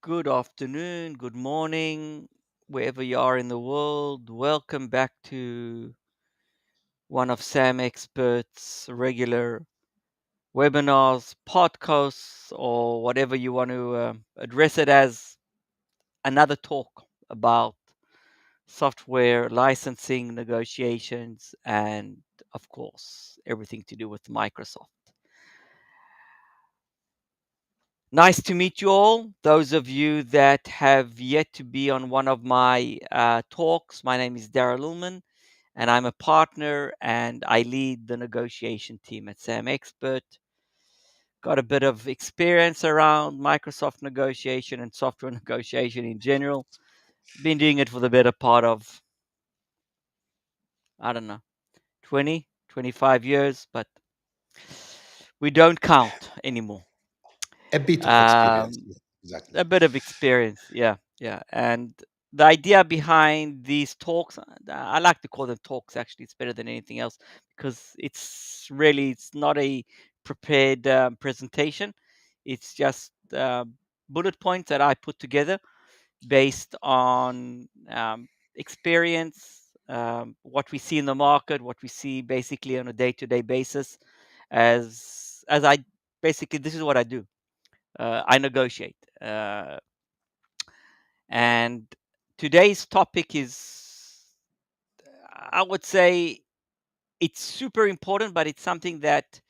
Good afternoon, good morning, wherever you are in the world. Welcome back to one of SAMexpert's regular webinars, podcasts, or whatever you want to address it as. Another talk about software licensing, negotiations, and of course, everything to do with Microsoft. Nice to meet you all. Those of you that have yet to be on one of my talks, my name is Daryl Ullman, and I'm a partner and I lead the negotiation team at SAMexpert. Got a bit of experience around Microsoft negotiation and software negotiation in general. Been doing it for the better part of, I don't know, 20, 25 years, but we don't count anymore. A bit of experience. Um, Yes, exactly. a bit of experience, yeah. And the idea behind these talks, I like to call them talks. Actually, it's better than anything else because it's not a prepared presentation. It's just bullet points that I put together based on experience, what we see in the market, what we see basically on a day-to-day basis. As I basically, this is what I do. I negotiate. And today's topic is, I would say, it's super important, but it's something that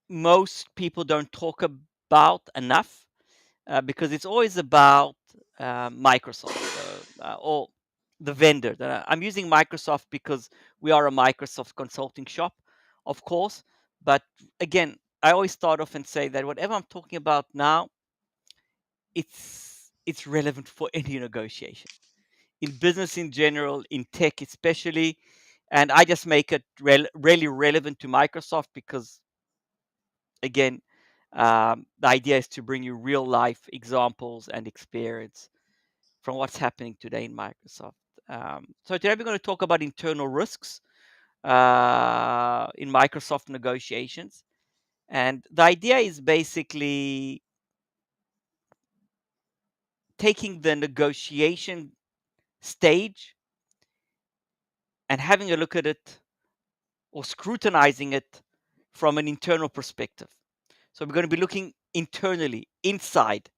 most people don't talk about enough because it's always about Microsoft or the vendor. I'm using Microsoft because we are a Microsoft consulting shop, of course. But again, I always start off and say that whatever I'm talking about now, it's relevant for any negotiation in business in general, in tech especially. And I just make it really relevant to Microsoft because, again, the idea is to bring you real life examples and experience from what's happening today in Microsoft. So today we're going to talk about internal risks in Microsoft negotiations. And the idea is basically taking the negotiation stage and having a look at it or scrutinizing it from an internal perspective. So we're going to be looking internally, inside,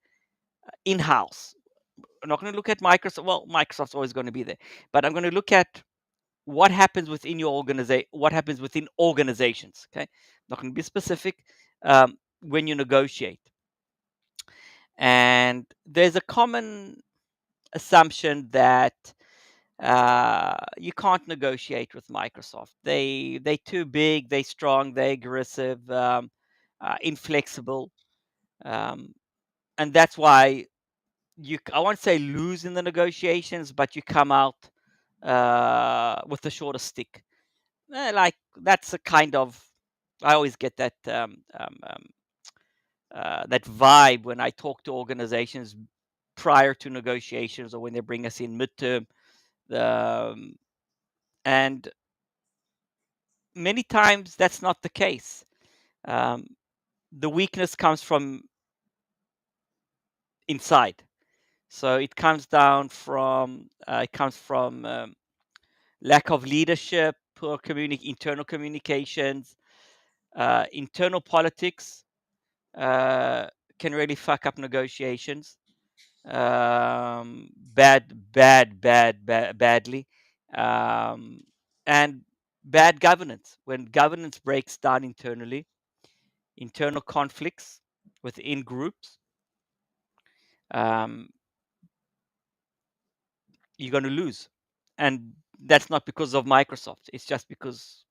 in-house. We're not going to look at Microsoft. Well, Microsoft's always going to be there, but I'm going to look at what happens within your organization, what happens within organizations. Okay, not going to be specific when you negotiate. And there's a common assumption that you can't negotiate with Microsoft. They too big, they strong, they aggressive, inflexible, um, and that's why I won't say lose in the negotiations, but you come out with the shorter stick. Like that's a kind of, I always get that vibe when I talk to organizations prior to negotiations or when they bring us in midterm. Um, and many times that's not the case. Um, the weakness comes from inside. So it comes from lack of leadership, poor internal communications, internal politics uh, can really fuck up negotiations. Badly, um, and bad governance. When governance breaks down internally, internal conflicts within groups, um, you're going to lose. And that's not because of Microsoft. It's just because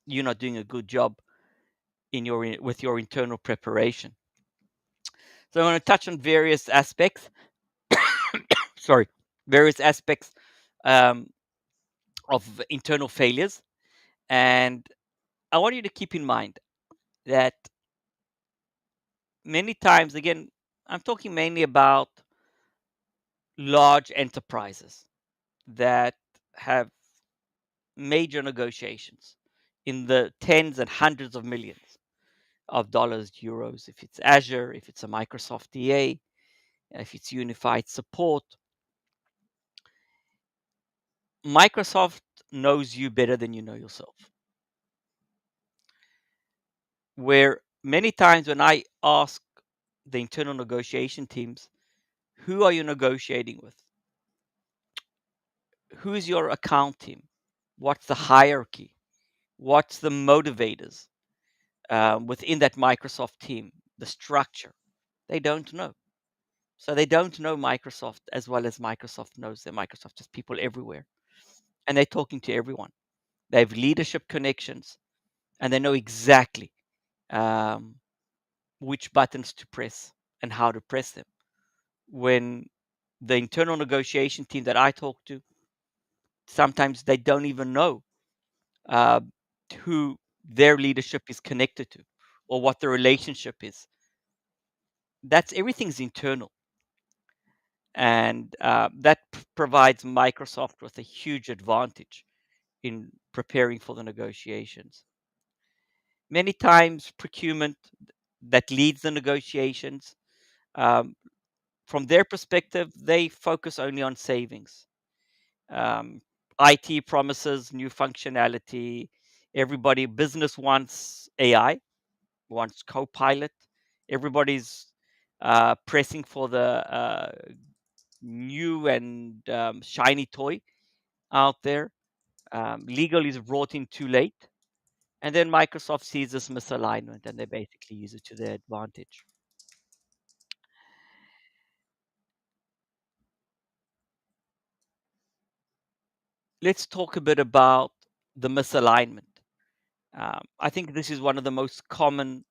you're not doing a good job with your internal preparation. So I'm going to touch on various aspects. Sorry, various aspects um, of internal failures, and I want you to keep in mind that many times, again, I'm talking mainly about large enterprises that have major negotiations in the tens and hundreds of millions. of dollars, euros, if it's Azure, if it's a Microsoft DA, if it's unified support. Microsoft knows you better than you know yourself. Where many times when I ask the internal negotiation teams, who are you negotiating with? Who's your account team? What's the hierarchy? What's the motivators within that Microsoft team? The structure. They don't know. So they don't know Microsoft as well as Microsoft knows them. Microsoft is people everywhere. And they're talking to everyone. They have leadership connections and they know exactly um, which buttons to press and how to press them. When the internal negotiation team that I talk to, sometimes they don't even know uh, who their leadership is connected to or what the relationship is. That's everything's internal. And that provides Microsoft with a huge advantage in preparing for the negotiations. Many times, procurement that leads the negotiations, um, from their perspective, they focus only on savings. Um, IT promises new functionality. Everybody, business wants AI, wants Copilot. Everybody's pressing for the new and shiny toy out there. Legal is brought in too late. And then Microsoft sees this misalignment and they basically use it to their advantage. Let's talk a bit about the misalignment. I think this is one of the most um,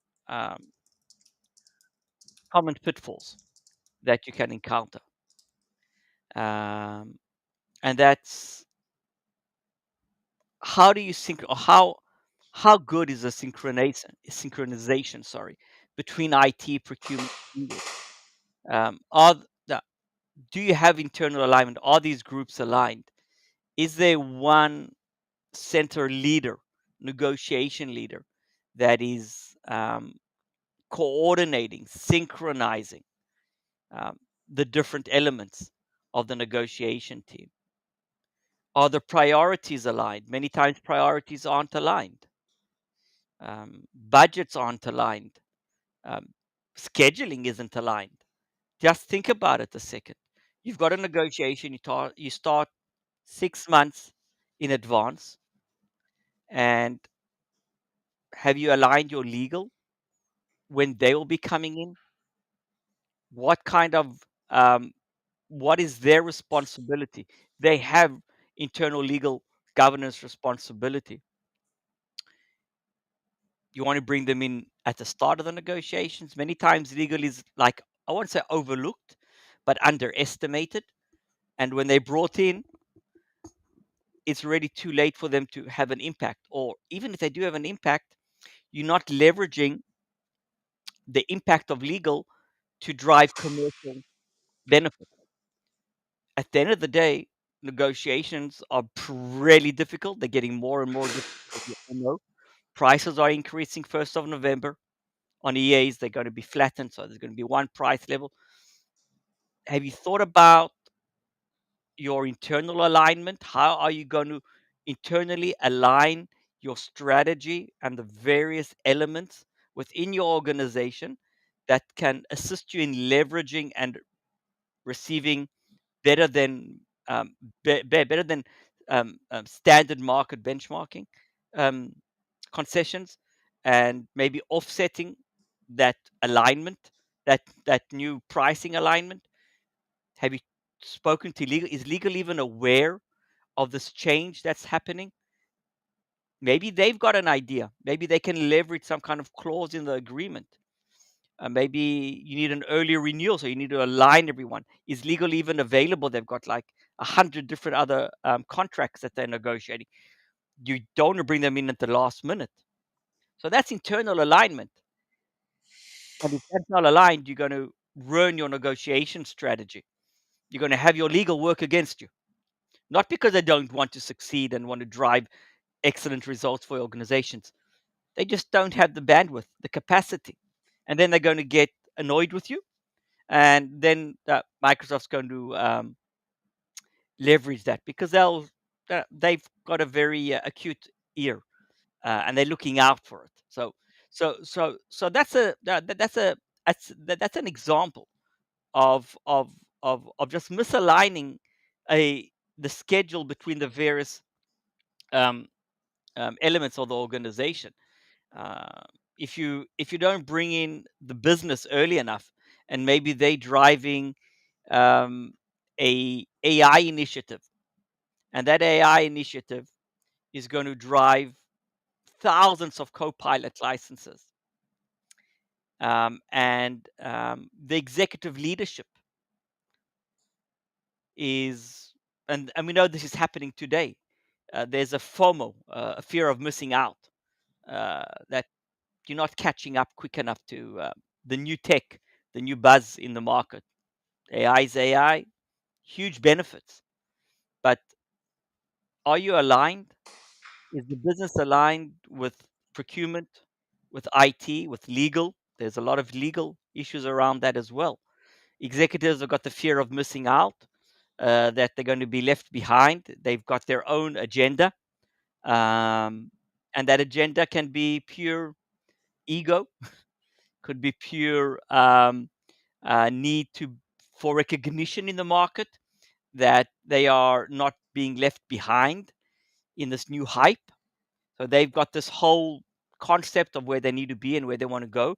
common pitfalls that you can encounter. Um, and that's how do you sync or how good is the synchronization, sorry, between IT procurement and legal? Are the, do you have internal alignment? Are these groups aligned? Is there one center leader, negotiation leader, that is coordinating, synchronizing um, the different elements of the negotiation team? Are the priorities aligned? Many times priorities aren't aligned. Budgets aren't aligned. Um, Scheduling isn't aligned. Just think about it a second. You've got a negotiation, you start 6 months in advance, and have you aligned your legal when they will be coming in? What kind of um, what is their responsibility? They have internal legal governance responsibility. You want to bring them in at the start of the negotiations. Many times legal is like, I won't say overlooked, but underestimated. And when they're brought in, it's already too late for them to have an impact. Or even if they do have an impact, you're not leveraging the impact of legal to drive commercial benefit. At the end of the day, negotiations are really difficult. They're getting more and more difficult. You all know. Prices are increasing 1st of November. On EAs, they're going to be flattened, so there's going to be one price level. Have you thought about your internal alignment? How are you going to internally align your strategy and the various elements within your organization that can assist you in leveraging and receiving better than better than standard market benchmarking um, concessions, and maybe offsetting that alignment, that new pricing alignment? Have you spoken to legal? Is legal even aware of this change that's happening? Maybe they've got an idea. Maybe they can leverage some kind of clause in the agreement. Maybe you need an early renewal, so you need to align everyone. Is legal even available? They've got like 100 different other contracts that they're negotiating. You don't want to bring them in at the last minute. So that's internal alignment. And if that's not aligned, you're going to ruin your negotiation strategy. You're going to have your legal work against you. Not because they don't want to succeed and want to drive excellent results for your organizations, They just don't have the bandwidth, the capacity, and then they're going to get annoyed with you, and then Microsoft's going to leverage that because they've got a very acute ear, and they're looking out for it. So that's an example of just misaligning a the schedule between the various um, elements of the organization. Uh, if you don't bring in the business early enough, and maybe they driving um, a AI initiative, and that AI initiative is going to drive thousands of Copilot licenses, and the executive leadership is, and we know this is happening today. There's a FOMO, a fear of missing out, that you're not catching up quick enough to the new tech, the new buzz in the market. AI is AI, huge benefits, but are you aligned? Is the business aligned with procurement, with IT, with legal? There's a lot of legal issues around that as well. Executives have got the fear of missing out, that they're going to be left behind. They've got their own agenda, um, and that agenda can be pure ego, could be pure need to for recognition in the market, that they are not being left behind in this new hype. So they've got this whole concept of where they need to be and where they want to go.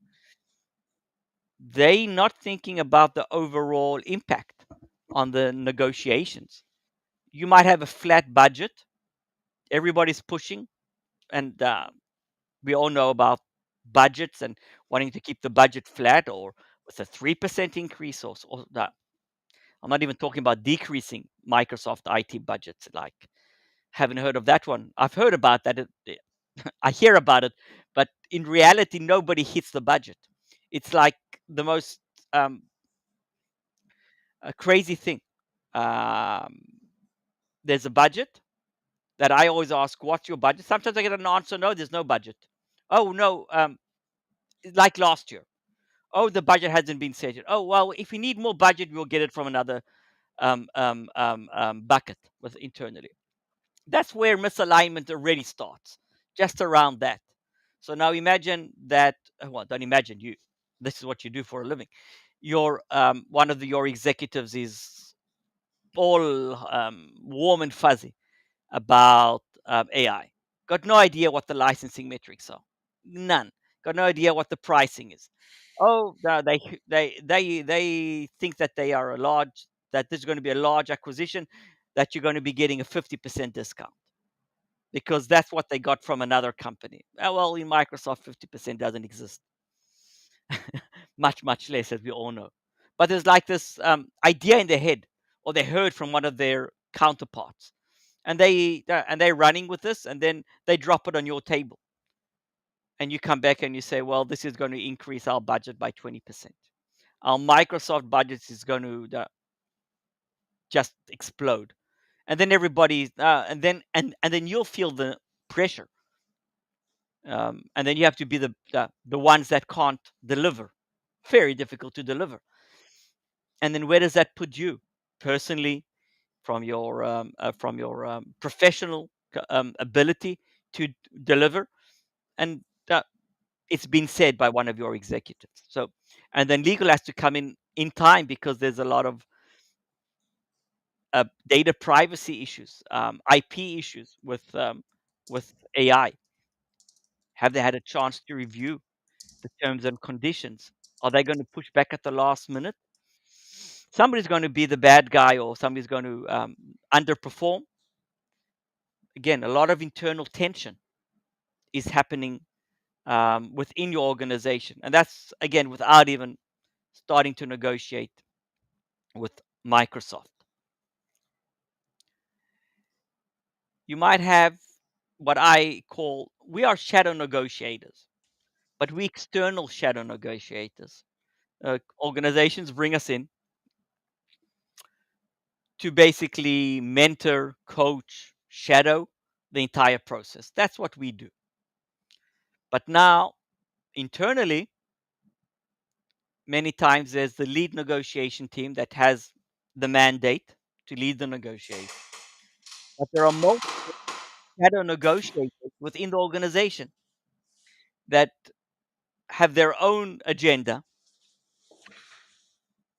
They not thinking about the overall impact on the negotiations. You might have a flat budget, everybody's pushing, and we all know about budgets and wanting to keep the budget flat, or with a 3% increase, or that. I'm not even talking about decreasing Microsoft IT budgets. Like, haven't heard of that one. I've heard about that. I hear about it, but in reality, nobody hits the budget. It's like the most um, crazy thing. Um, there's a budget that I always ask, "What's your budget?" Sometimes I get an answer, "No, there's no budget." Oh no, like last year. Oh, the budget hasn't been set yet. Oh well, if we need more budget, we'll get it from another bucket with internally. That's where misalignment already starts, just around that. So now imagine that. Well, don't imagine you. This is what you do for a living. Your one of your executives is all warm and fuzzy about AI. Got no idea what the licensing metrics are. None. Got no idea what the pricing is. Oh, no, they think that they are a large that this is going to be a large acquisition, that you're going to be getting a 50% discount because that's what they got from another company. Well, in Microsoft, 50% doesn't exist. Much less, as we all know. But there's like this idea in their head, or they heard from one of their counterparts, and they're running with this, and then they drop it on your table, and you come back and you say, well, this is going to increase our budget by 20%. Our Microsoft budget is going to just explode, and then everybody, and then you'll feel the pressure, and then you have to be the ones that can't deliver. Very difficult to deliver. And then where does that put you personally, from your professional ability to deliver? And it's been said by one of your executives. So, and then legal has to come in time because there's a lot of data privacy issues, IP issues with AI. Have they had a chance to review the terms and conditions? Are they going to push back at the last minute? Somebody's going to be the bad guy, or somebody's going to underperform. Again, a lot of internal tension is happening within your organization, and that's again without even starting to negotiate with Microsoft. You might have what I call, we are shadow negotiators, but we external shadow negotiators. Organizations bring us in to basically mentor, coach, shadow the entire process. That's what we do. But now, internally, many times there's the lead negotiation team that has the mandate to lead the negotiation. But there are multiple shadow negotiators within the organization that have their own agenda,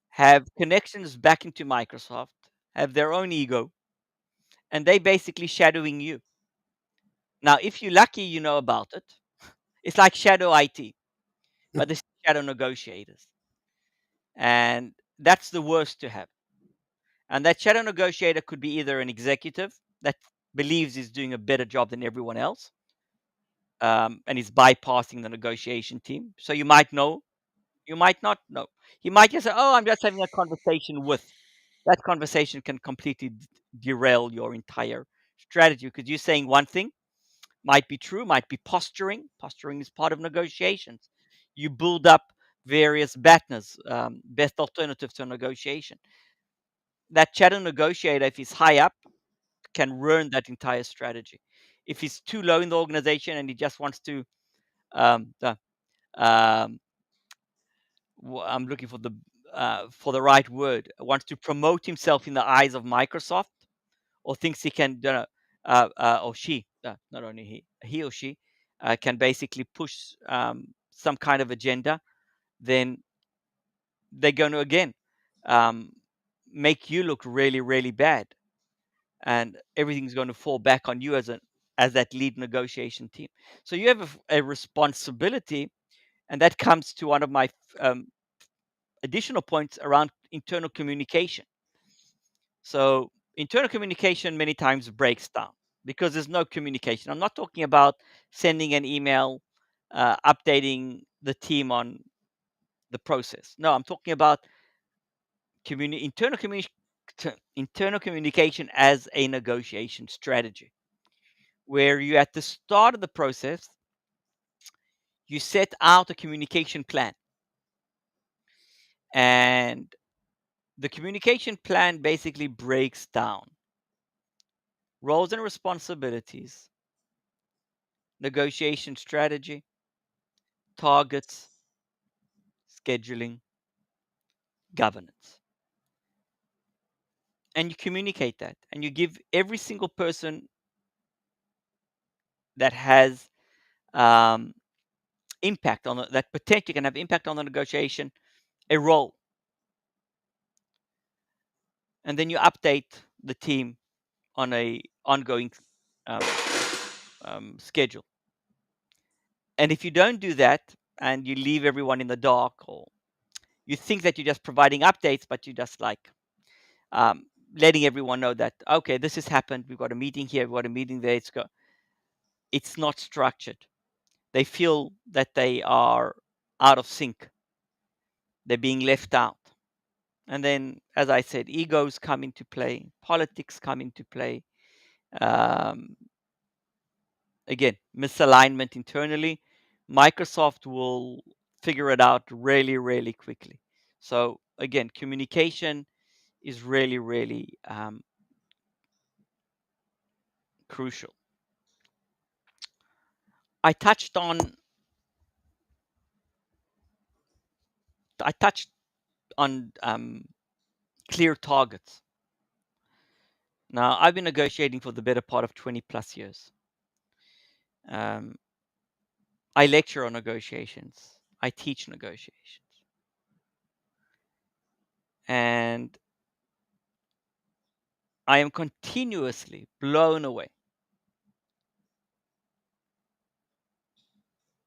have connections back into Microsoft, have their own ego, and they basically shadowing you. Now, if you're lucky, you know about it. It's like shadow IT, but this shadow negotiators. And that's the worst to have. And that shadow negotiator could be either an executive that believes he's doing a better job than everyone else, and is bypassing the negotiation team. So you might know, you might not know. He might just say, "Oh, I'm just having a conversation with." That conversation can completely derail your entire strategy because you're saying one thing might be true, might be posturing. Posturing is part of negotiations. You build up various BATNAs, best alternatives to negotiation. That shadow negotiator, if he's high up, can ruin that entire strategy. If he's too low in the organization and he just wants to, um, the, um, I'm looking for the right word, wants to promote himself in the eyes of Microsoft, or thinks he can, or she, not only he or she, can basically push some kind of agenda, then they're going to again um, make you look really, really bad, and everything's going to fall back on you as that lead negotiation team. So you have a responsibility, and that comes to one of my um, additional points around internal communication. So internal communication many times breaks down because there's no communication. I'm not talking about sending an email, updating the team on the process. No, I'm talking about internal internal communication as a negotiation strategy, where you at the start of the process you set out a communication plan, and the communication plan basically breaks down roles and responsibilities, negotiation strategy, targets, scheduling, governance. And you communicate that, and you give every single person that has um, impact on that potentially can have impact on the negotiation a role. And then you update the team on a ongoing um, schedule. And if you don't do that and you leave everyone in the dark, or you think that you're just providing updates, but you just like um, letting everyone know that, okay, this has happened. We've got a meeting here. We've got a meeting there. It's not structured. They feel that they are out of sync. They're being left out. And then, as I said, egos come into play, politics come into play. Um, Again, misalignment internally. Microsoft will figure it out really, really quickly. So, again, communication is really, really crucial. I touched on I touched on clear targets. Now, I've been negotiating for the better part of 20 plus years. Um, I lecture on negotiations. I teach negotiations. And I am continuously blown away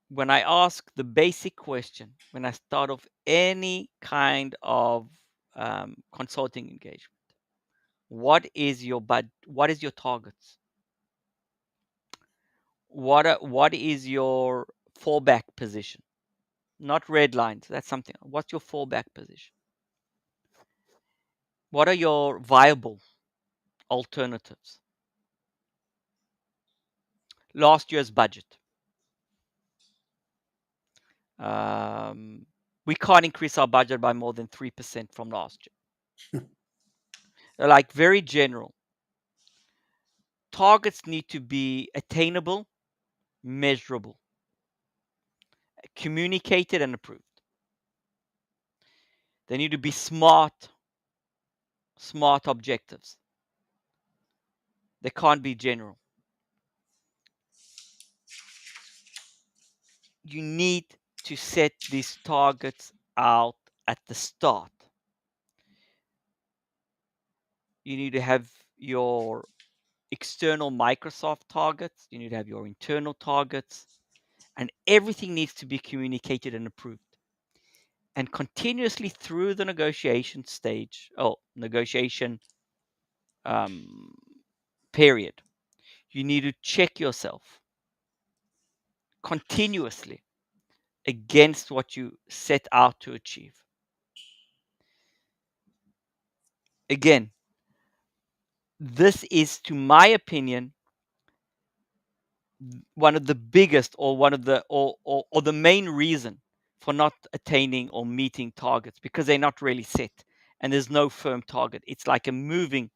when I ask the basic question, when I start off any kind of consulting engagement. What is your what is your targets? What is your fallback position? Not red lines. That's something. What's your fallback position? What are your viable alternatives? Last year's budget. Um, we can't increase our budget by more than 3% from last year. They're like very general. Targets need to be attainable, measurable. communicated and approved. They need to be smart objectives. They can't be general. You need to set these targets out at the start. You need to have your external Microsoft targets. You need to have your internal targets. And everything needs to be communicated and approved. And continuously through the negotiation stage, negotiation period, you need to check yourself continuously against what you set out to achieve. Again, this is, to my opinion, one of the biggest, or one of the or the main reason for not attaining or meeting targets, because they're not really set and there's no firm target. It's like a moving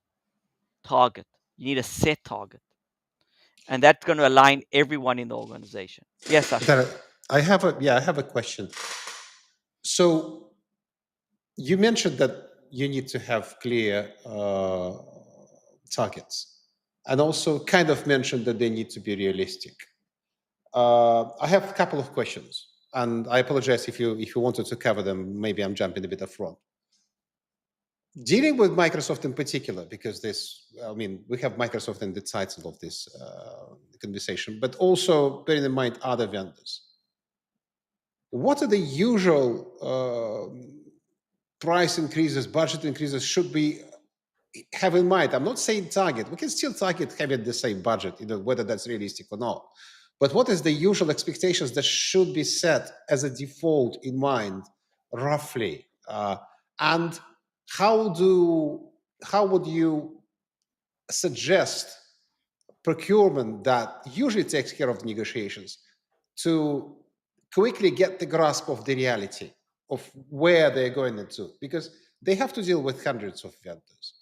target. You need a set target, and that's going to align everyone in the organization. Yes, Sasha. I have a question. So you mentioned that you need to have clear targets, and also kind of mentioned that they need to be realistic. I have a couple of questions, and I apologize if you wanted to cover them. Maybe I'm jumping a bit up front. Dealing with Microsoft in particular, because we have Microsoft in the title of this conversation, but also bearing in mind other vendors. What are the usual price increases, budget increases should we have in mind? I'm not saying target. We can still target having the same budget, whether that's realistic or not. But what is the usual expectations that should be set as a default in mind, roughly? And how would you suggest procurement that usually takes care of the negotiations to quickly get the grasp of the reality of where they're going into? Because they have to deal with hundreds of vendors,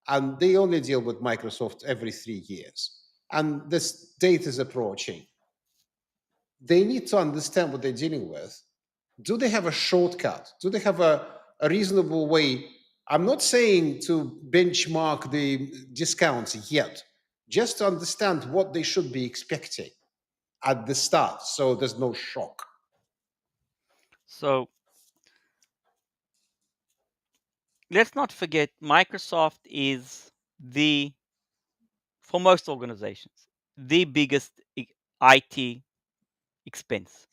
and they only deal with Microsoft every 3 years, and this date is approaching. They need to understand what they're dealing with. Do they have a shortcut? Do they have a reasonable way? I'm not saying to benchmark the discounts yet, just to understand what they should be expecting at the start, so there's no shock. So let's not forget, Microsoft is for most organizations, the biggest IT expense,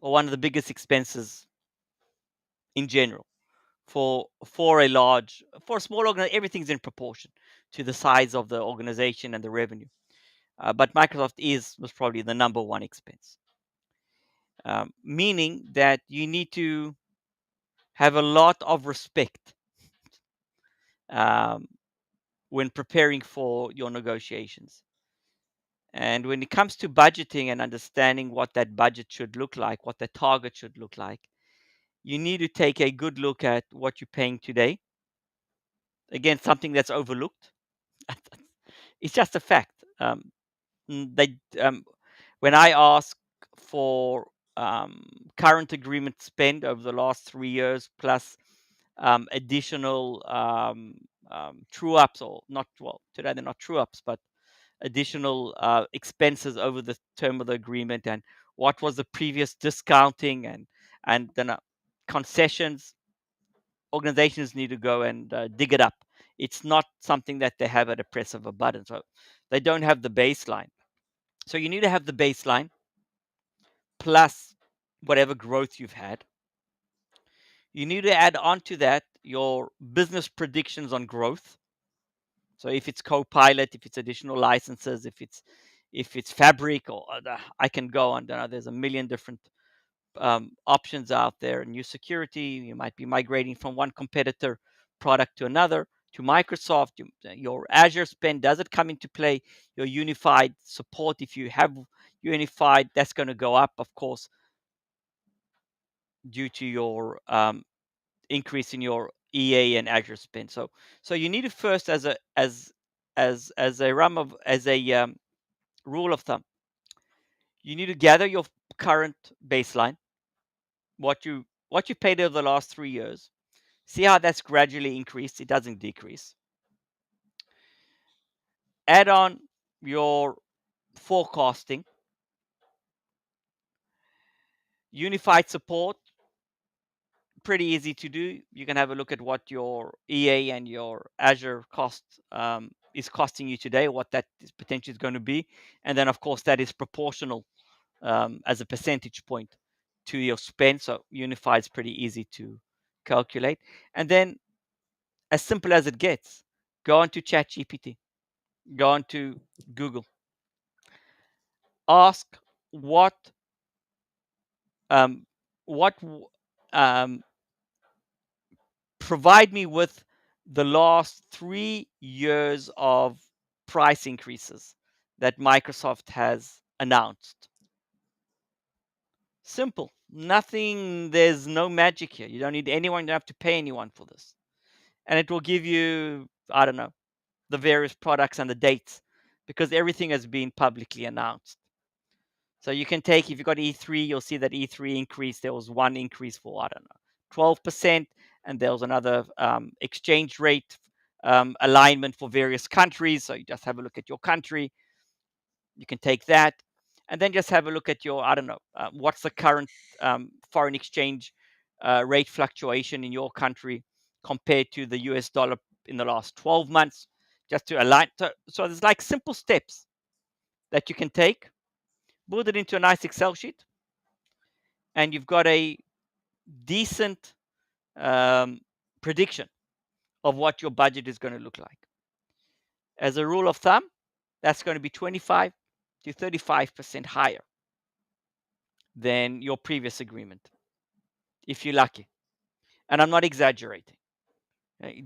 or one of the biggest expenses in general. For a small organization, everything's in proportion to the size of the organization and the revenue. But Microsoft was probably the number one expense, meaning that you need to have a lot of respect um, when preparing for your negotiations. And when it comes to budgeting and understanding what that budget should look like, what the target should look like, you need to take a good look at what you're paying today. Again, something that's overlooked. It's just a fact. When I ask for current agreement spend over the last 3 years, plus additional true ups, or not, well, today they're not true ups, but additional expenses over the term of the agreement, and what was the previous discounting, and then concessions. Organizations need to go and dig it up. It's not something that they have at a press of a button, so they don't have the baseline. So you need to have the baseline plus whatever growth you've had. You need to add on to that your business predictions on growth. So if it's Copilot, if it's additional licenses, if it's Fabric, or I can go on. There's a million different options out there. New security, you might be migrating from one competitor product to another, to Microsoft. Your Azure spend, does it come into play? Your unified support, if you have unified, that's going to go up, of course, due to your increase in your EA and Azure spend. So you need to first, as a rule of thumb, you need to gather your current baseline. what you paid over the last 3 years. See how that's gradually increased. It doesn't decrease. Add on your forecasting, unified support, pretty easy to do. You can have a look at what your EA and your Azure cost is costing you today, what that is potentially is going to be, and then of course that is proportional as a percentage point to your spend. So unified is pretty easy to calculate, and then as simple as it gets, go on to ChatGPT, go on to Google, ask what um, what um, provide me with the last 3 years of price increases that Microsoft has announced. Simple. Nothing, there's no magic here. You don't need anyone, you don't have to pay anyone for this. And it will give you, I don't know, the various products and the dates because everything has been publicly announced. So you can take, if you've got E3, you'll see that E3 increased. There was one increase for, I don't know, 12%, and there was another exchange rate alignment for various countries. So you just have a look at your country. You can take that, and then just have a look at your, I don't know, what's the current foreign exchange rate fluctuation in your country compared to the US dollar in the last 12 months, just to align. So there's like simple steps that you can take, build it into a nice Excel sheet, and you've got a decent um, prediction of what your budget is going to look like. As a rule of thumb, that's going to be 25 to 35% higher than your previous agreement, if you're lucky. And I'm not exaggerating.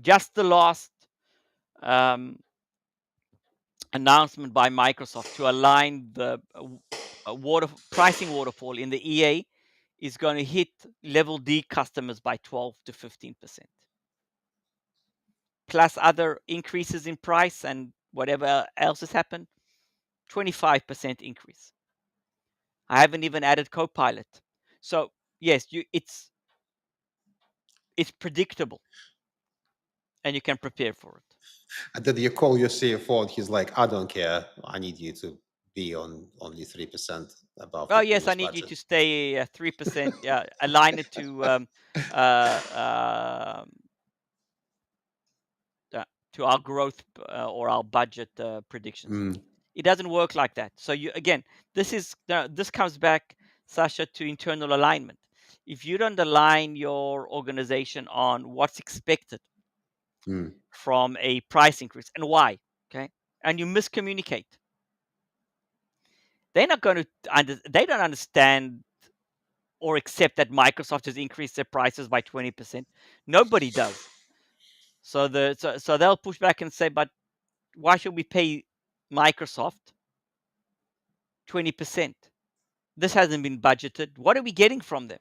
Just the last um, announcement by Microsoft to align the pricing waterfall in the EA is going to hit level D customers by 12 to 15%. Plus other increases in price and whatever else has happened, 25% increase. I haven't even added Copilot. So yes, it's predictable and you can prepare for it. And then you call your CFO and he's like, I don't care. I need you to be on only 3% above Oh the yes, I previous need you budget. to stay 3%. Yeah, align it uh, um, our growth or our budget predictions. Mm, It doesn't work like that. So you again, this comes back, Sasha, to internal alignment. If you don't align your organization on what's expected mm. from a price increase and why, okay, and you miscommunicate, they're not going to. They don't understand or accept that Microsoft has increased their prices by 20%. Nobody does. So they'll push back and say, but why should we pay Microsoft 20%? This hasn't been budgeted. What are we getting from them?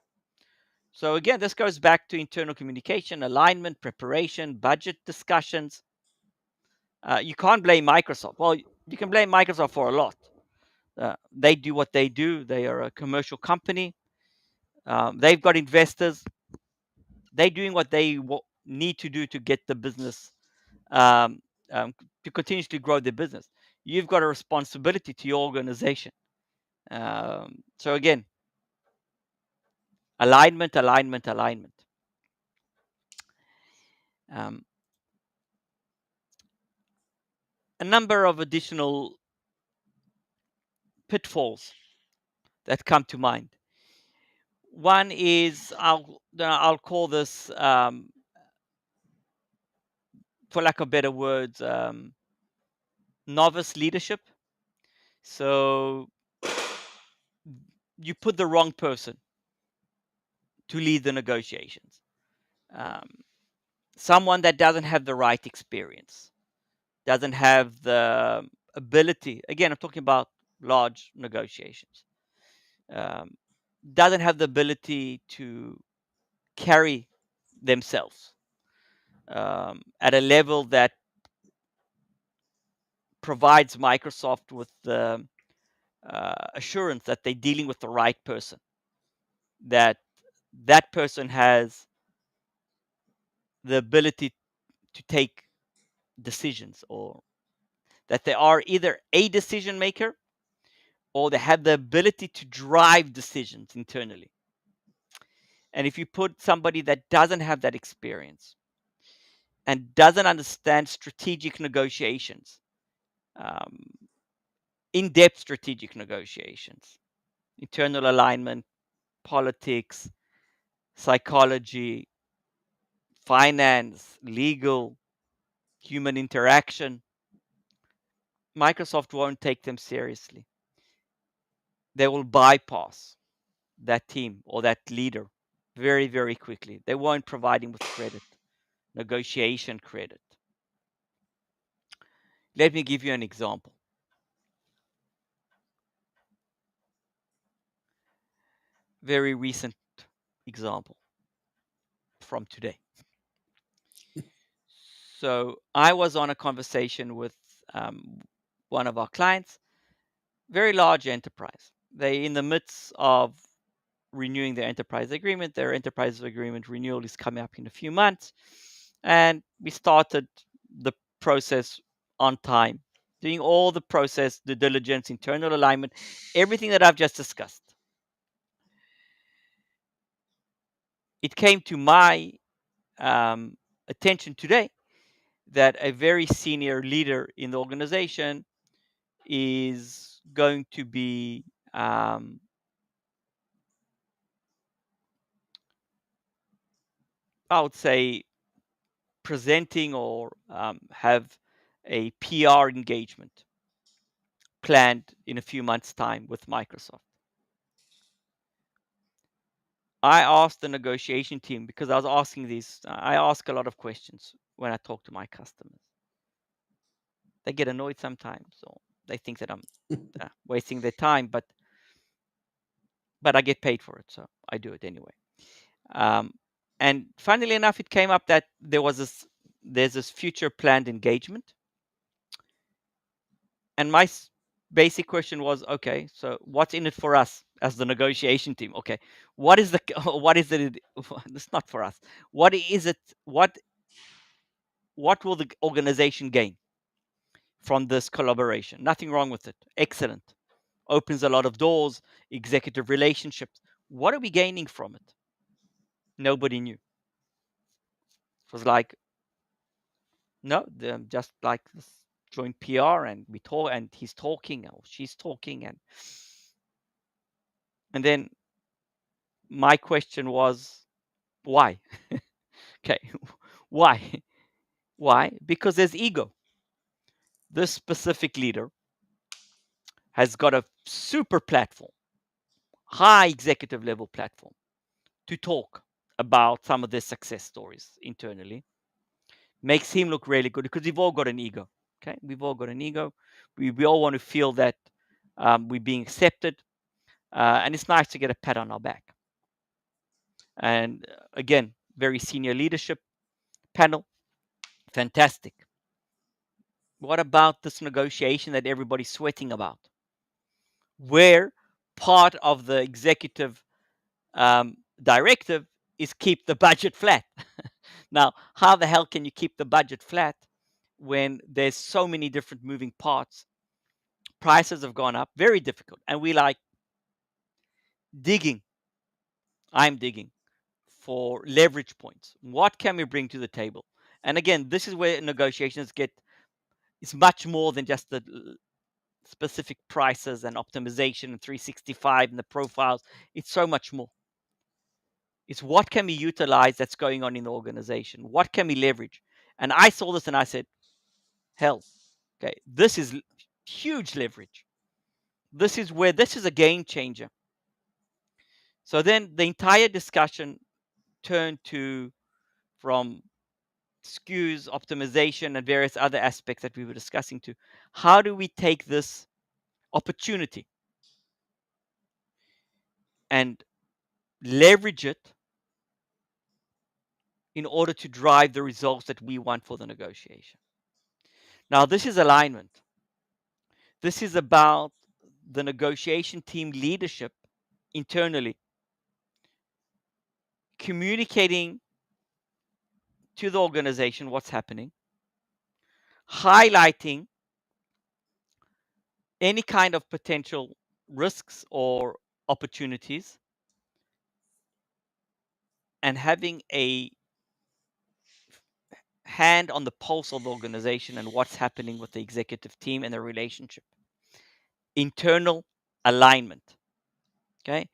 So again, this goes back to internal communication, alignment, preparation, budget discussions. You can't blame Microsoft. Well, you can blame Microsoft for a lot. They do what they do. They are a commercial company. They've got investors. They're doing what they need to do to get the business um, to continuously grow their business. You've got a responsibility to your organization. So again, alignment, alignment, alignment. Um, a number of additional pitfalls that come to mind. One is I'll call this, for lack of better words, novice leadership. So you put the wrong person to lead the negotiations. Um, Someone that doesn't have the right experience, doesn't have the ability. Again, I'm talking about large negotiations. Um, doesn't have the ability to carry themselves at a level that provides Microsoft with the assurance that they're dealing with the right person, that that person has the ability to take decisions, or that they are either a decision maker or they have the ability to drive decisions internally. And if you put somebody that doesn't have that experience and doesn't understand strategic negotiations, um, in depth strategic negotiations, internal alignment, politics, psychology, finance, legal, human interaction, Microsoft won't take them seriously. They will bypass that team or that leader very, very quickly. They won't provide him with credit, negotiation credit. Let me give you an example. Very recent example from today. So I was on a conversation with one of our clients, very large enterprise. They in the midst of renewing their enterprise agreement. Their enterprise agreement renewal is coming up in a few months, and we started the process on time, doing all the process, the diligence, internal alignment, everything that I've just discussed. It came to my attention today that a very senior leader in the organization is going to be I would say presenting or have a PR engagement planned in a few months' time with Microsoft. I asked the negotiation team, because I was asking these, I ask a lot of questions when I talk to my customers. They get annoyed sometimes, or they think that I'm wasting their time, but I get paid for it, so I do it anyway. Um, and funnily enough, it came up that there's this future planned engagement, and my basic question was, okay, so what's in it for us as the negotiation team? Okay, what is the what is it? It's not for us. What is it? What will the organization gain from this collaboration? Nothing wrong with it. Excellent. Opens a lot of doors, executive relationships. What are we gaining from it? Nobody knew. It was like, no, just like this joint PR, and we talk, and he's talking or she's talking, and then my question was, why? Okay, why? Why? Because there's ego. This specific leader has got a super platform, high executive level platform, to talk about some of their success stories internally. Makes him look really good because we've all got an ego. Okay, we've all got an ego. We all want to feel that we're being accepted, and it's nice to get a pat on our back. And again, very senior leadership panel, fantastic. What about this negotiation that everybody's sweating about? Where part of the executive directive is keep the budget flat. Now, how the hell can you keep the budget flat when there's so many different moving parts? Prices have gone up, very difficult. And we like digging. I'm digging for leverage points. What can we bring to the table? And again, this is where negotiations get, it's much more than just the specific prices and optimization and 365 and the profiles. It's so much more. It's what can we utilize that's going on in the organization? What can we leverage? And I saw this and I said, hell, okay, this is huge leverage. This is a game changer. So then the entire discussion turned to from SKUs, optimization, and various other aspects that we were discussing to how do we take this opportunity and leverage it in order to drive the results that we want for the negotiation. Now, this is alignment. This is about the negotiation team leadership internally communicating to the organization what's happening, highlighting any kind of potential risks or opportunities, and having a hand on the pulse of the organization and what's happening with the executive team and the relationship. Internal alignment. Okay,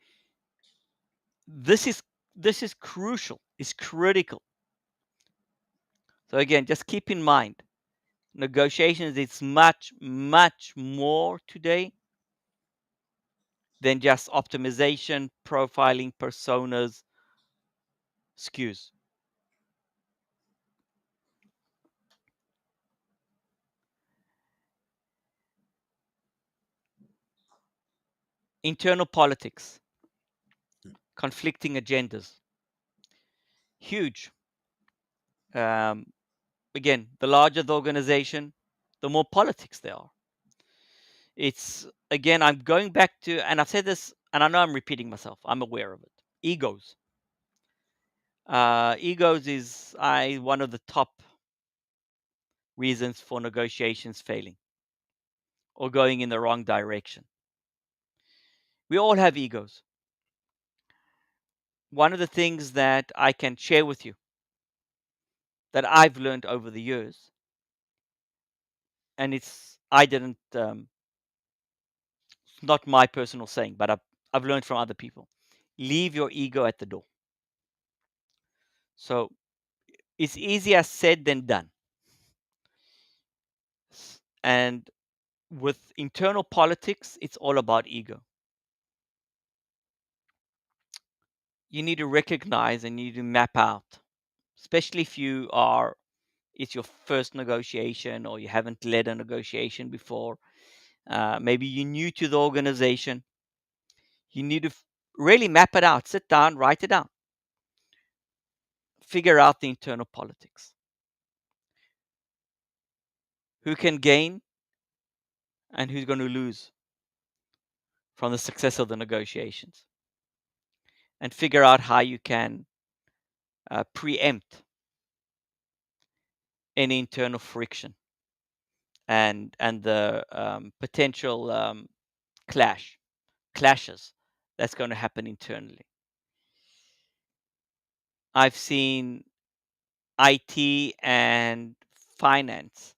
this is crucial. It's critical. So again, just keep in mind, negotiations is much more today than just optimization, profiling, personas, SKUs. Internal politics, conflicting agendas, huge. Um, Again, the larger the organization, the more politics there are. It's again, I'm going back to, and I've said this, and I know I'm repeating myself. I'm aware of it. Egos. Egos is one of the top reasons for negotiations failing or going in the wrong direction. We all have egos. One of the things that I can share with you that I've learned over the years, and I didn't, not my personal saying, but I've learned from other people. Leave your ego at the door. So it's easier said than done. And with internal politics, it's all about ego. You need to recognize and you need to map out, especially if it's your first negotiation or you haven't led a negotiation before. Maybe you're new to the organization. You need to really map it out. Sit down, write it down. Figure out the internal politics. Who can gain and who's going to lose from the success of the negotiations. And figure out how you can preempt any internal friction and the potential clashes that's going to happen internally. I've seen IT and finance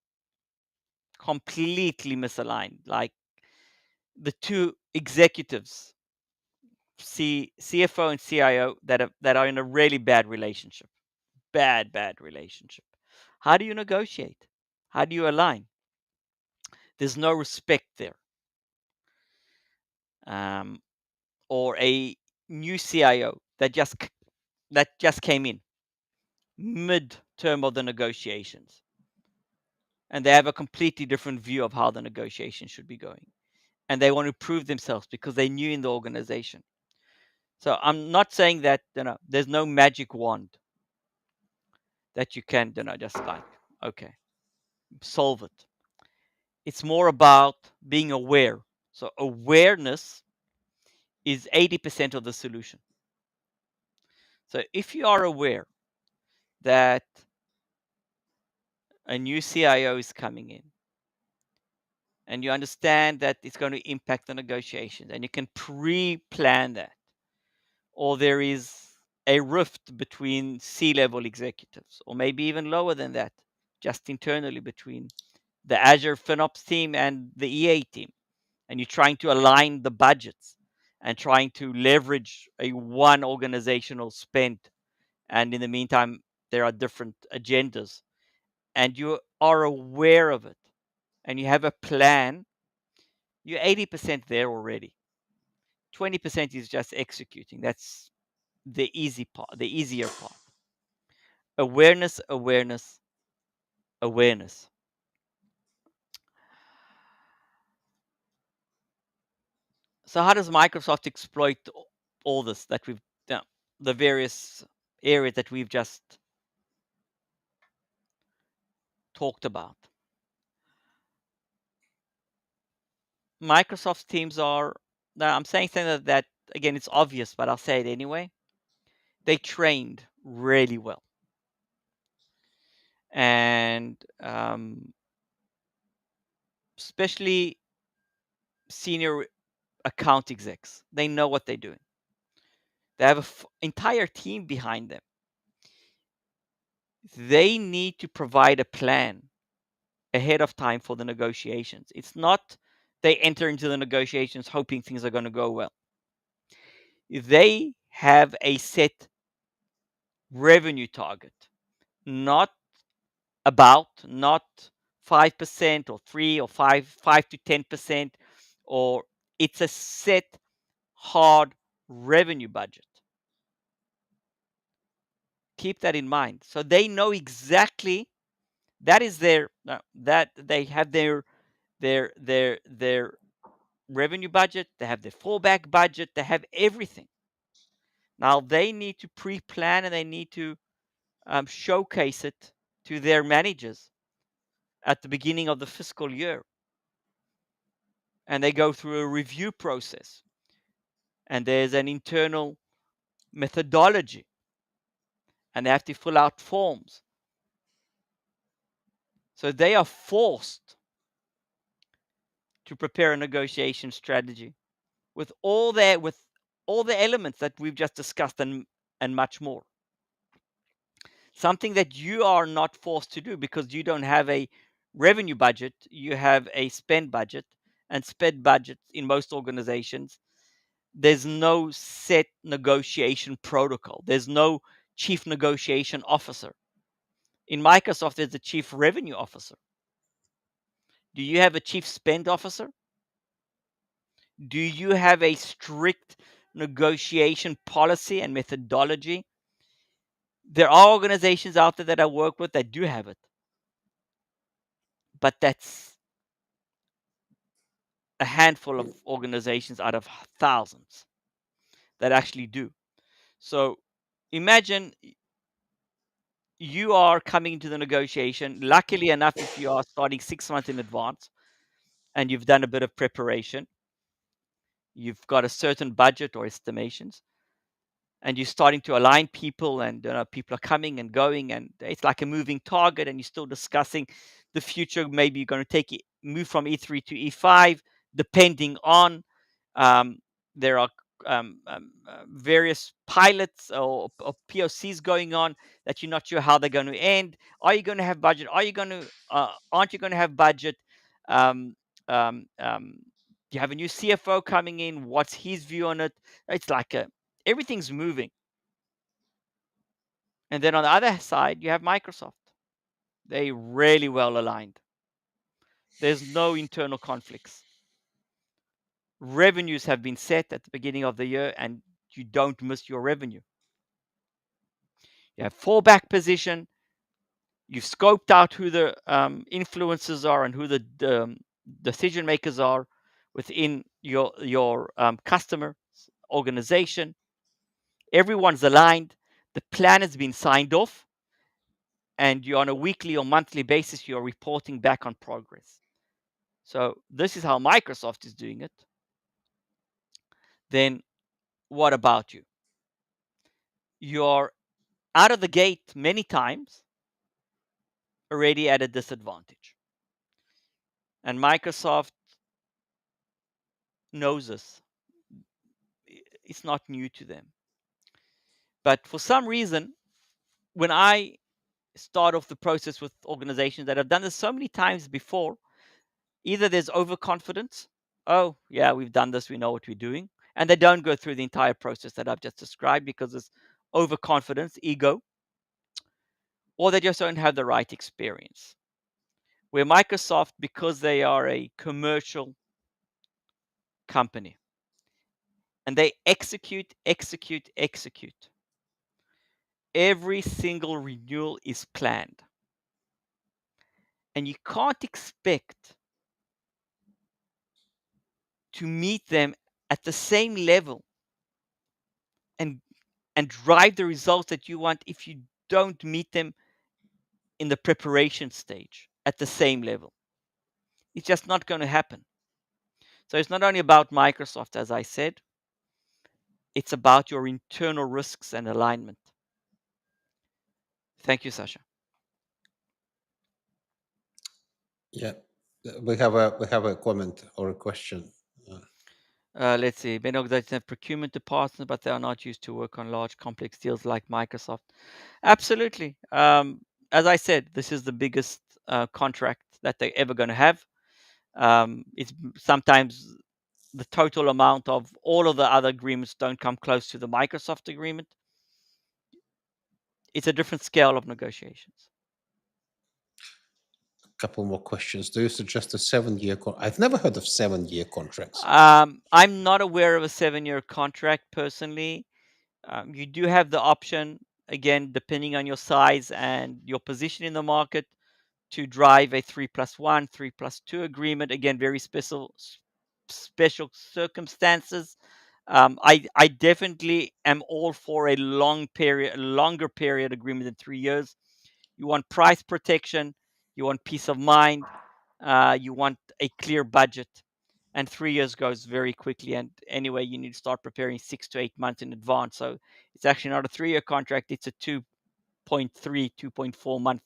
completely misaligned. Like the two executives, CFO and CIO, that are in a really bad relationship. Bad relationship. How do you negotiate? How do you align? There's no respect there. Or a new CIO that just came in mid-term of the negotiations, and they have a completely different view of how the negotiation should be going, and they want to prove themselves because they're new in the organization. So I'm not saying that there's no magic wand that you can just like, okay, solve it. It's more about being aware. So awareness is 80% of the solution. So if you are aware that a new CIO is coming in and you understand that it's going to impact the negotiations and you can pre-plan that, or there is a rift between C-level executives, or maybe even lower than that, just internally between the Azure FinOps team and the EA team, and you're trying to align the budgets and trying to leverage a one organizational spend, and in the meantime there are different agendas, and you are aware of it and you have a plan, you're 80% there already. 20% is just executing. That's the easy part, the easier part. Awareness, awareness, awareness. So how does Microsoft exploit all this that we've done, the various areas that we've just talked about? Microsoft's teams are, now I'm saying something that again, it's obvious, but I'll say it anyway. they trained really well. And especially senior account execs, they know what they're doing. They have an entire team behind them. They need to provide a plan ahead of time for the negotiations. It's not they enter into the negotiations hoping things are going to go well. They have a set revenue target, not not 5% or 3 or 5 to 10%, or it's a set hard revenue budget. Keep that in mind. So they know exactly that is their that they have their revenue budget, they have their fallback budget, they have everything. Now they need to pre-plan and they need to showcase it to their managers at the beginning of the fiscal year. And they go through a review process. And there's an internal methodology. And they have to fill out forms. So they are forced to prepare a negotiation strategy with all the elements that we've just discussed and much more. Something that you are not forced to do because you don't have a revenue budget, you have a spend budget, and spend budget in most organizations, there's no set negotiation protocol. There's no chief negotiation officer. In Microsoft, there's a chief revenue officer. Do you have a chief spend officer? Do you have a strict negotiation policy and methodology? There are organizations out there that I work with that do have it, but that's a handful of organizations out of thousands that actually do. So imagine you are coming into the negotiation. Luckily enough, if you are starting 6 months in advance and you've done a bit of preparation, you've got a certain budget or estimations, and you're starting to align people, and people are coming and going, and it's like a moving target, and you're still discussing the future. Maybe you're going to move from E3 to E5, depending on there are various pilots or POCs going on that you're not sure how they're going to end. Are you going to have budget? Aren't you going to have budget? Um, you have a new CFO coming in. What's his view on it? It's like everything's moving. And then on the other side, you have Microsoft. They really well aligned. There's no internal conflicts. Revenues have been set at the beginning of the year, and you don't miss your revenue. You have fallback position. You've scoped out who the influencers are and who the decision makers are within your customer organization. Everyone's aligned. The plan has been signed off, and you're on a weekly or monthly basis, you're reporting back on progress. So this is how Microsoft is doing it. Then what about you? You're out of the gate many times already at a disadvantage. And Microsoft knows this. It's not new to them. But for some reason, when I start off the process with organizations that have done this so many times before, either there's overconfidence. Oh, yeah, we've done this. We know what we're doing. And they don't go through the entire process that I've just described because it's overconfidence, ego, or they just don't have the right experience. Where Microsoft, because they are a commercial company and they execute, every single renewal is planned. And you can't expect to meet them at the same level and drive the results that you want if you don't meet them in the preparation stage at the same level. It's just not going to happen. So it's not only about Microsoft, as I said, It's about your internal risks and alignment. Thank you, Sasha. Yeah, we have a comment or a question. Let's see. Many organizations have procurement departments, but they are not used to work on large, complex deals like Microsoft. Absolutely. As I said, this is the biggest contract that they're ever going to have. It's sometimes the total amount of all of the other agreements don't come close to the Microsoft agreement. It's a different scale of negotiations. Couple more questions. Do you suggest a 7-year? I've never heard of 7-year contracts. I'm not aware of a 7-year contract personally. You do have the option, again, depending on your size and your position in the market, to drive a 3+1, 3+2 agreement. Again, very special circumstances. I definitely am all for a longer period agreement than 3 years. You want price protection, you want peace of mind, you want a clear budget, and 3 years goes very quickly. And anyway, you need to start preparing 6 to 8 months in advance. So it's actually not a 3-year contract; it's a 2.3, 2.4 month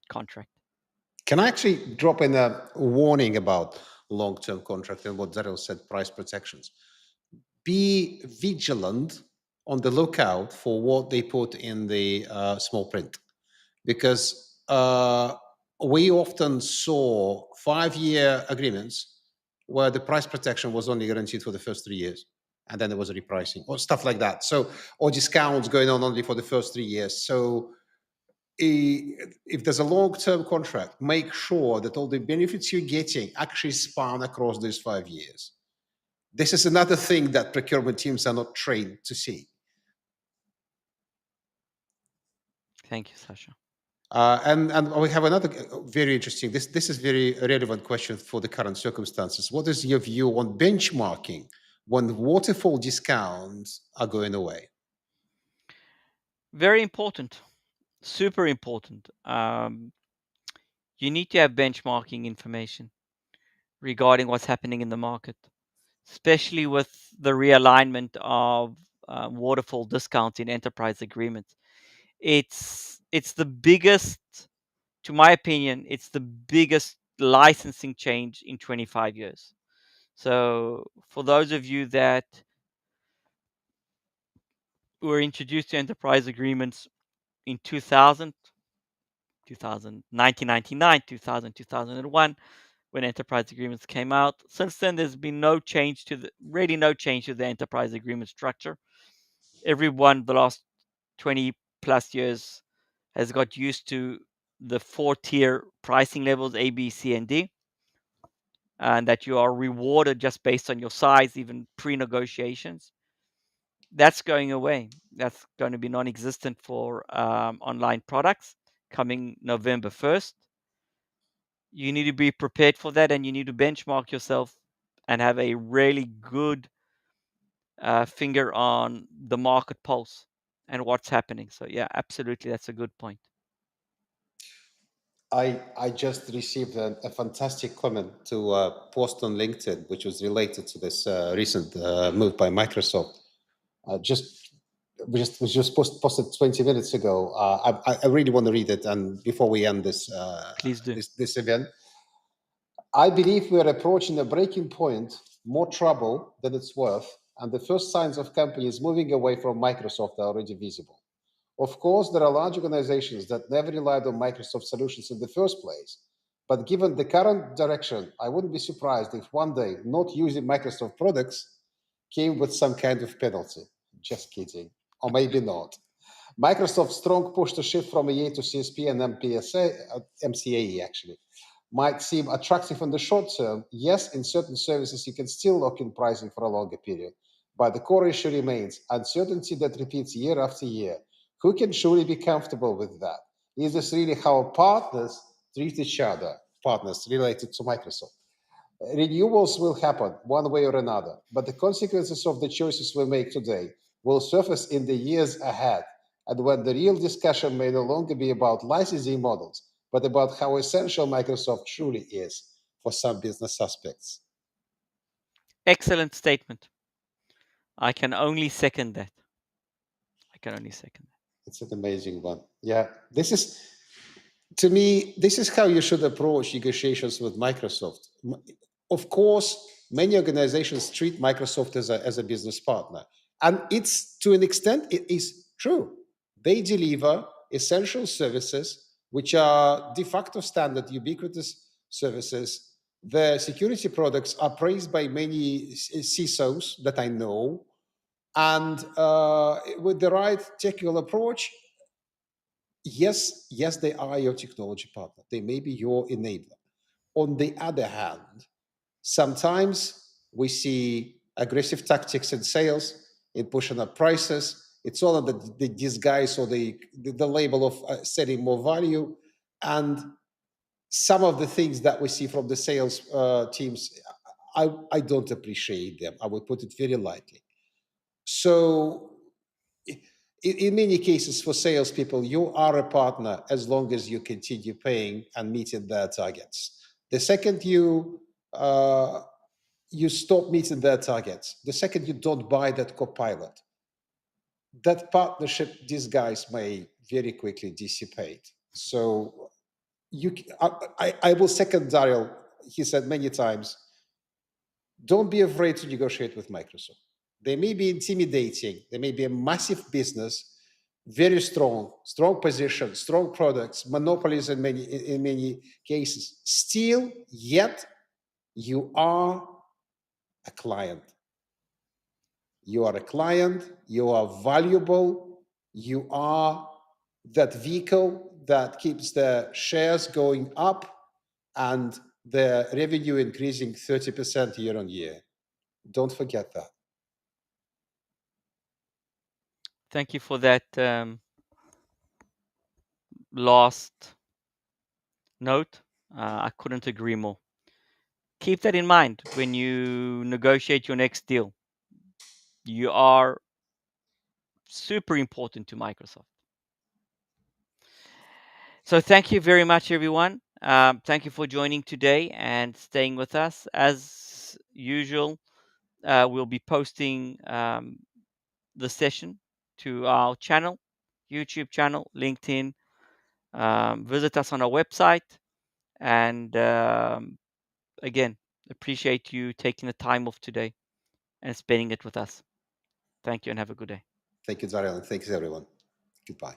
contract. Can I actually drop in a warning about long-term contract and what Daryl said, price protections? Be vigilant on the lookout for what they put in the small print, because we often saw 5-year agreements where the price protection was only guaranteed for the first 3 years, and then there was a repricing or stuff like that. So, or discounts going on only for the first 3 years. So if there's a long-term contract, make sure that all the benefits you're getting actually span across these 5 years. This is another thing that procurement teams are not trained to see. Thank you, Sasha. And we have another very interesting. This is very relevant question for the current circumstances. What is your view on benchmarking when waterfall discounts are going away? Very important, super important. You need to have benchmarking information regarding what's happening in the market, especially with the realignment of waterfall discounts in enterprise agreements. It's the biggest, to my opinion, it's the biggest licensing change in 25 years. So for those of you that were introduced to enterprise agreements in 2000, 1999, 2000, 2001, when enterprise agreements came out. Since then, there's been no change to really no change to the enterprise agreement structure. Everyone, the last 20 plus years, has got used to the 4-tier pricing levels, A, B, C, and D, and that you are rewarded just based on your size, even pre-negotiations. That's going away. That's going to be non-existent for online products coming November 1st. You need to be prepared for that, and you need to benchmark yourself and have a really good finger on the market pulse and what's happening. So yeah, absolutely, that's a good point. I just received a fantastic comment to post on LinkedIn, which was related to this recent move by Microsoft. Just was just posted 20 minutes ago. I really want to read it, and before we end this Please do. this event, I believe we are approaching a breaking point, more trouble than it's worth, and the first signs of companies moving away from Microsoft are already visible. Of course, there are large organizations that never relied on Microsoft solutions in the first place. But given the current direction, I wouldn't be surprised if one day not using Microsoft products came with some kind of penalty. Just kidding. Or maybe not. Microsoft's strong push to shift from EA to CSP and mca-e actually might seem attractive in the short term. Yes, in certain services, you can still lock in pricing for a longer period. But the core issue remains uncertainty that repeats year after year. Who can truly be comfortable with that? Is this really how partners treat each other, partners related to Microsoft? Renewals will happen one way or another, but the consequences of the choices we make today will surface in the years ahead. And when the real discussion may no longer be about licensing models, but about how essential Microsoft truly is for some business aspects. Excellent statement. I can only second that. I can only second that. It's an amazing one. Yeah, this is, to me, this is how you should approach negotiations with Microsoft. Of course, many organizations treat Microsoft as a business partner. And it's, to an extent, it is true. They deliver essential services, which are de facto standard, ubiquitous services. The security products are praised by many CISOs that I know. And with the right technical approach, yes, they are your technology partner. They may be your enabler. On the other hand, sometimes we see aggressive tactics in sales, in pushing up prices. It's all under the disguise or the label of setting more value. And some of the things that we see from the sales teams, I don't appreciate them. I would put it very lightly. So in many cases for salespeople, you are a partner as long as you continue paying and meeting their targets. The second you stop meeting their targets, the second you don't buy that copilot, that partnership disguise may very quickly dissipate. So I will second Daryl. He said many times, don't be afraid to negotiate with Microsoft. They may be intimidating. They may be a massive business, very strong position, strong products, monopolies in many cases. Still, yet you are a client. You are a client. You are valuable. You are that vehicle that keeps the shares going up and the revenue increasing 30% year on year. Don't forget that. Thank you for that last note. I couldn't agree more. Keep that in mind when you negotiate your next deal. You are super important to Microsoft. So thank you very much, everyone. Thank you for joining today and staying with us. As usual, we'll be posting the session to our channel, YouTube channel, LinkedIn. Visit us on our website. And again, appreciate you taking the time off today and spending it with us. Thank you and have a good day. Thank you, Daryl, and thanks everyone. Goodbye.